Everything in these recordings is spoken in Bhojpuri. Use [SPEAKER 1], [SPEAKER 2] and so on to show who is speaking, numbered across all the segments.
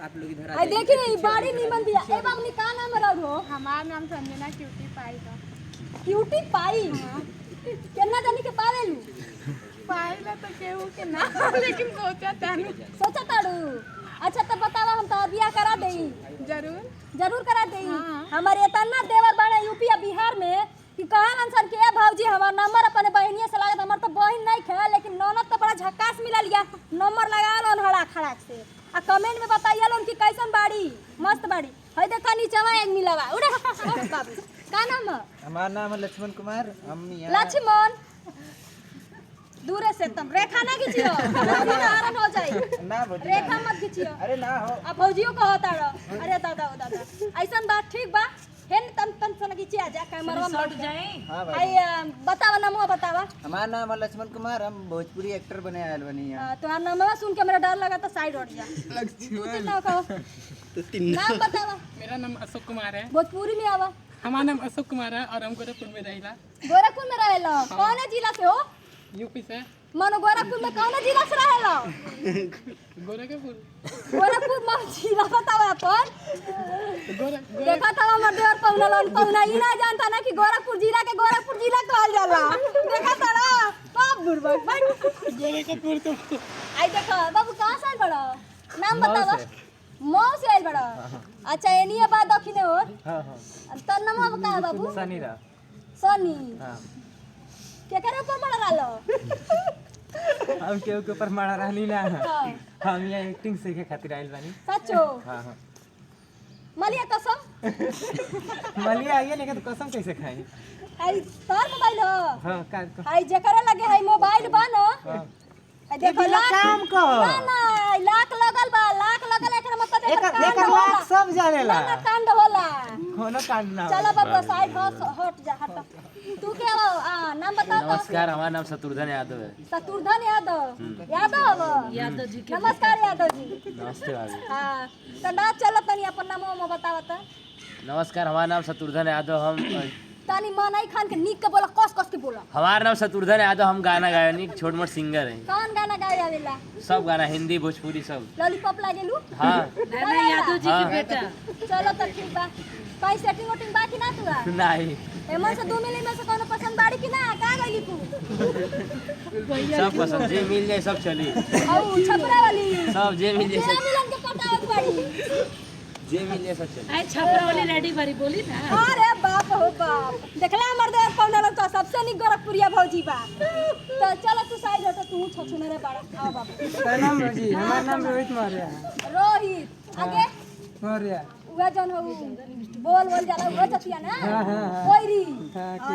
[SPEAKER 1] आप लोग इधर
[SPEAKER 2] आ देखी ई बड़ी नीमन दिया। ए बाबू का नाम रहो?
[SPEAKER 3] हमार नाम संजना क्यूटी पाई का।
[SPEAKER 2] Cutie pie? केना जानी के पावेलू?
[SPEAKER 3] पाई ना तो केहू के ना लेकिन
[SPEAKER 2] सोचा ताड़ू। अच्छा तो बतावा हम तो बियाह करा देई। जरूर करा देई। हमारे इतना देवर बने यूपी और बिहार में कि कहन अंसर के भौजी हमार नंबर अपने बहनिया से लागत। हमर तो बहन नहीं खे लेकिन ननद तो बड़ा झक्कास मिला लिया। नंबर लगा लो हड़ाक हड़ाक से आ कमेंट में बताइए लोन कि कैसन बाड़ी। मस्त बाड़ी है। देखा नीचेवा एक मिलावा उड़े बाबू का नाम है?
[SPEAKER 1] हमारा नाम है लक्ष्मण कुमार। हम
[SPEAKER 2] लक्ष्मण दूरे से तुम रेखा ना खींचियो हरण हो जाई
[SPEAKER 1] ना भौजी
[SPEAKER 2] रेखा मत खींचियो।
[SPEAKER 1] अरे ना हो
[SPEAKER 2] अब भौजियो को होता रहो। अरे दादा ओ दादा ऐसन बात ठीक बा हेन तन तन सन खींची आ जा कैमरा में हट जाए।
[SPEAKER 1] हां
[SPEAKER 2] भाई बतावा नाम बतावा।
[SPEAKER 1] हमारा नाम है लक्ष्मण कुमार। हम भोजपुरी एक्टर बने आयल बनी है।
[SPEAKER 2] तो नाम सुन के मेरा डर लगा तो साइड हट जा। लक्ष्मण नाम बतावा।
[SPEAKER 4] मेरा नाम अशोक कुमार है।
[SPEAKER 2] भोजपुरी में आवा।
[SPEAKER 4] हमारा नाम अशोक कुमार है और हम गोरखपुर में रहिला।
[SPEAKER 2] गोरखपुर में रहेला? कौन जिला से हो?
[SPEAKER 4] यूपी से।
[SPEAKER 2] मनो गोरखपुर में कौन जिला से रहेला? गोरखपुर में जिला बतावा अपन। देखा था हमर देवर पौना लोन पौना ई ना जानता ना कि गोरखपुर जिला के गोरखपुर जिला कहल जाला। देखा था ना सब बुरबक भाई
[SPEAKER 4] गोरखपुर तो
[SPEAKER 2] आई देखा बाबू कहां से आइल बड़ा? नाम बतावा। मौ से आइल बड़ा? अच्छा एनिए बात दखिने हो।
[SPEAKER 1] हां हां
[SPEAKER 2] त नाम बता बाबू।
[SPEAKER 1] सनी रा
[SPEAKER 2] सनी।
[SPEAKER 1] हां
[SPEAKER 2] के करे ऊपर मरा रहलो?
[SPEAKER 1] हम के ऊपर मारा रहनी ना। हम यहाँ एक्टिंग सीखे खातिर आइल बानी।
[SPEAKER 2] सचो?
[SPEAKER 1] हां हां
[SPEAKER 2] मलिया कसम?
[SPEAKER 1] मलिया आइए नहीं तो कसम कैसे खाई?
[SPEAKER 2] आई तार मोबाइल हो?
[SPEAKER 1] हां का
[SPEAKER 2] आई जेकरा लगे है मोबाइल बा न। आई देखो
[SPEAKER 1] काम को
[SPEAKER 2] ना ना लाख लगल बा। लाख लगल एकरा मतलब
[SPEAKER 1] एक लाख सब जानेला।
[SPEAKER 2] ना कांड होला।
[SPEAKER 1] कोनो कांड ना।
[SPEAKER 2] चलो बाबू साइड हट जा हट। तू के हो? नाम बता तो।
[SPEAKER 5] नमस्कार, हमारा नाम शत्रुघ्न यादव है।
[SPEAKER 2] शत्रुघ्न यादव? यादव जी के नमस्कार यादव जी।
[SPEAKER 5] नमस्ते भाभी।
[SPEAKER 2] हां तो ना चलो तनी अपन नाम बतावा त।
[SPEAKER 5] नमस्कार, हमारा नाम शत्रुघ्न यादव। हम
[SPEAKER 2] तनी मनाई खान के नीक के बोला कस के बोला।
[SPEAKER 5] हमारा नाम शत्रुघ्न यादव। हम गाना गायनी छोट मोट सिंगर हैं।
[SPEAKER 2] कौन गाना गाए आवेला?
[SPEAKER 5] सब गाना हिंदी भोजपुरी सब।
[SPEAKER 2] लॉलीपॉप लागेलू?
[SPEAKER 5] हाँ
[SPEAKER 2] यादव जी
[SPEAKER 5] हाँ।
[SPEAKER 2] के बेटा। चलो तो ठीक बा। कोई सेटिंग वोटिंग बा कि ना तुरा?
[SPEAKER 5] नहीं
[SPEAKER 2] एमन से 2 मिली में से कोनो पसंद बाड़ी कि ना? का गइली तू?
[SPEAKER 5] सब पसंद जे मिल जाए सब चली।
[SPEAKER 2] औ छपरा वाली
[SPEAKER 5] सब जे मिल जाए
[SPEAKER 2] तेरा
[SPEAKER 5] सब
[SPEAKER 2] मिलन के पटावत बाड़ी।
[SPEAKER 5] जे मिल जाए सब चली।
[SPEAKER 3] आई छपरा वाली रेडी भरी बोली ना।
[SPEAKER 2] अरे बाप हो बाप देखला हमर देवर पौना लोग तो सबसे निक गोरखपुरिया भौजी बा। तो चलो तू साइड हट। तू छछु मेरे बाड़ा आओ बाबू।
[SPEAKER 1] प्रणाम भौजी। हमारा नाम रोहित मौर्य है।
[SPEAKER 2] रोहित आगे
[SPEAKER 1] मौर्य
[SPEAKER 2] उहे जन हो बोल जाला उहे चतिया ना। कोईरी।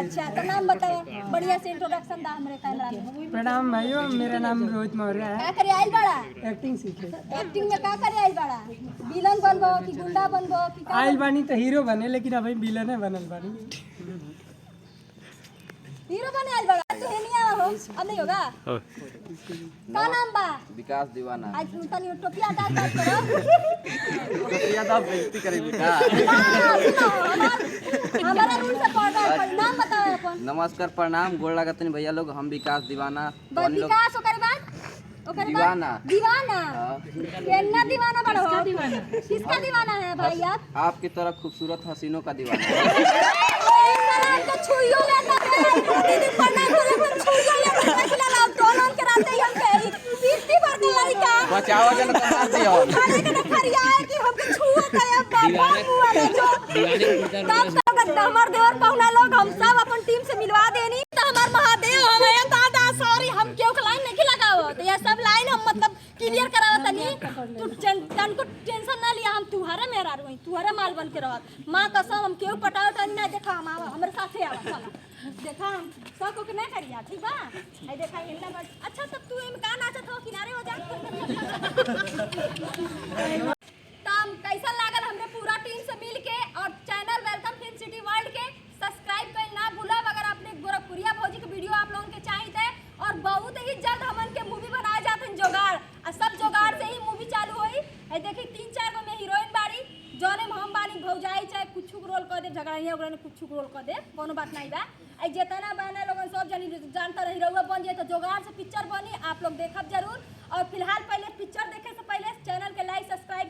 [SPEAKER 2] अच्छा तो नाम बताओ। बढ़िया से इंट्रोडक्शन दा हमरे कैमरा में।
[SPEAKER 1] प्रणाम भाइयों, मेरा नाम रोहित मौर्य है।
[SPEAKER 2] का करे आइल बड़ा?
[SPEAKER 1] एक्टिंग सीखे
[SPEAKER 2] एक्टिंग में का करे आइल बड़ा? विलन बनबो कि गुंडा बनबो कि का?
[SPEAKER 1] आइल बानी तो हीरो बने लेकिन अभी विलन है बनल बानी।
[SPEAKER 2] हीरो बने आइल बड़ा? तू हेनिया हो अब नहीं होगा। का नाम बा?
[SPEAKER 5] विकास दीवाना।
[SPEAKER 2] आज तनी टोपिया डाल बात करो।
[SPEAKER 5] टोपिया तो बेइज्जती करेगी का?
[SPEAKER 2] हमारा रूल से पढ़ नाम बताओ अपन।
[SPEAKER 5] नमस्कार, प्रणाम, गोड़ लागतनी भैया लोग। हम विकास दीवाना।
[SPEAKER 2] विकास ओकर बाद
[SPEAKER 5] दीवाना।
[SPEAKER 2] दीवाना केना दीवाना बड़ा हो? किसका दीवाना है भाई आप?
[SPEAKER 5] आपकी तरह खूबसूरत हसीनों का दीवाना।
[SPEAKER 2] तो छुइयो लेता है दीदी पढ़ना करे पर छुइयो लेता है खिला दोनों के राते हम के पीती भर के लड़का
[SPEAKER 5] बचाओ जन तो मार दियो।
[SPEAKER 2] खाने के खरिया है कि हमके छुओ करे बाबा मुआ रे जो तब हमार देवर पौना लोग हम सब अपन टीम से मिलवा देनी। तो हमार महादेव हमें दादा सॉरी हम केहू के लाइन नहीं लगाओ। तो ये सब लाइन हम मतलब क्लियर करावत तनी। तू तन को टेंशन ना लिया। हम तुहरे मेहरा रही तुहरे माल बन के रहत। मां कसम हम केहू पटावत नहीं। देखा हम आवा हमरे साथे आवा चला देखा हम सब को नहीं करिया ठीक बा। आई देखा हिलना बस। अच्छा तब तू एम का नाचत हो किनारे हो जा। तम कैसा लागल हमरे पूरा टीम से मिल के और channel welcome film city world के सब्सक्राइब कर ना भूलब। अगर आपने गोरखपुरिया भौजी के वीडियो आप लोगों के चाहिए थे और बहुत ही जल्द हमन के मूवी बनाए जाते हैं जोगाड़ और सब जोगाड़ से ही मूवी चालू हुई है। देखी 3-4 गो में हीरोइन बाड़ी जौने में हम बानी भौजाई चाहे कुछ रोल कर दे झगड़िया ओकरा ने कुछ रोल कर दे कोनो बात नहीं बा। आई जितना बने लोगन सब जनी जानता रही रहुआ बन जाए तो जोगाड़ से पिक्चर बनी आप लोग देखब जरूर। और फिलहाल पहले पिक्चर देखे से पहले चैनल के लाइक सब्सक्राइब